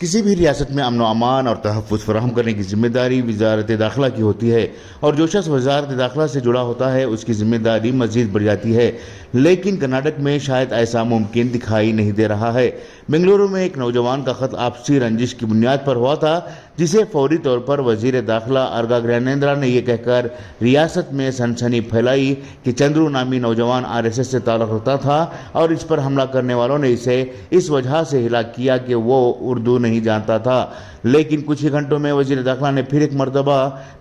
किसी भी रियासत में अमन अमान और तहफ़्फ़ुज़ फराहम करने की जिम्मेदारी वज़ारत दाखिला की होती है और जो शख्स वज़ारत दाखिला से जुड़ा होता है उसकी जिम्मेदारी मज़ीद बढ़ जाती है। लेकिन कर्नाटक में शायद ऐसा मुमकिन दिखाई नहीं दे रहा है। बेंगलुरु में एक नौजवान का खत आपसी रंजिश की बुनियाद पर हुआ था, जिसे फौरी तौर पर वज़ीर दाखिला अर्गा ज्ञानेंद्रा ने यह कहकर रियासत में सनसनी फैलाई कि चंद्रू नामी नौजवान RSS से ताल्लुक़ रखता था और इस पर हमला करने वालों ने इसे इस वजह से हिलाक किया कि वो उर्दू नहीं जानता था। लेकिन कुछ ही घंटों में वज़ीर दाखिला ने फिर एक मरतबा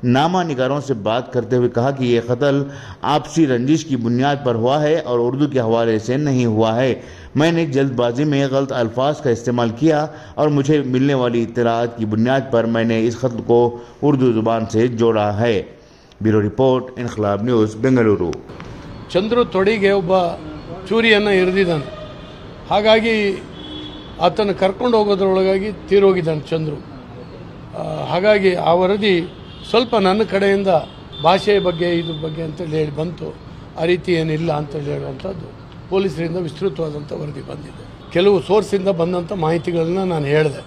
नामा निगारों से बात करते हुए कहा कि यह कत्ल आपसी रंजिश की बुनियाद पर हुआ है और उर्दू के हवाले से नहीं हुआ है। मैंने जल्दबाजी में गलत अल्फाज का इस्तेमाल किया और मुझे मिलने वाली इत्तलात की बुनियाद पर मैंने इस खत को उर्दू ज़ुबान से जोड़ा है। ब्यूरो रिपोर्ट, इनकलाब न्यूज़, बेंगलुरु। चंद्रू ತೊಡೆಗೆ ಒಬ್ಬ ಚೂರಿಯನ್ನು ಇರಿದಿದ್ದಾನೆ. ಹಾಗಾಗಿ ಆತನ ಕರ್ಕೊಂಡು ಹೋಗೋದ್ರೊಳಗಾಗಿ ತೀರೋಗಿದ್ದಾನೆ ಚಂದ್ರು. ಹಾಗಾಗಿ ಆ ವರದಿ ಸ್ವಲ್ಪ ನನ್ನ ಕಡೆಯಿಂದ ಭಾಷೆಯ ಬಗ್ಗೆ ಇದ್ರ ಬಗ್ಗೆ ಅಂತೇಳಿ ಹೇಳಿ ಬಂತು. ಆ ರೀತಿ ಏನಿಲ್ಲ ಅಂತೇಳಿ ಹೇಳುವಂಥದ್ದು ಪೊಲೀಸರಿಂದ ವಿಸ್ತೃತವಾದಂಥ ವರದಿ ಬಂದಿದೆ. ಕೆಲವು ಸೋರ್ಸಿಂದ ಬಂದಂಥ ಮಾಹಿತಿಗಳನ್ನ ನಾನು ಹೇಳಿದೆ,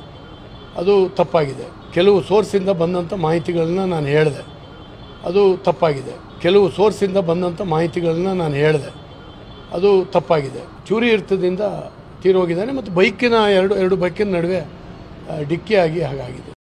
ಅದು ತಪ್ಪಾಗಿದೆ. ಕೆಲವು ಸೋರ್ಸಿಂದ ಬಂದಂಥ ಮಾಹಿತಿಗಳನ್ನ ನಾನು ಹೇಳಿದೆ, ಅದು ತಪ್ಪಾಗಿದೆ. ಕೆಲವು ಸೋರ್ಸಿಂದ ಬಂದಂಥ ಮಾಹಿತಿಗಳನ್ನ ನಾನು ಹೇಳಿದೆ, ಅದು ತಪ್ಪಾಗಿದೆ. ಚೂರಿ ಇರ್ತದಿಂದ ತೀರೋಗಿದ್ದಾನೆ ಮತ್ತು ಬೈಕಿನ ಎರಡು ಬೈಕಿನ ನಡುವೆ ಡಿಕ್ಕಿಯಾಗಿ ಹಾಗಾಗಿದೆ.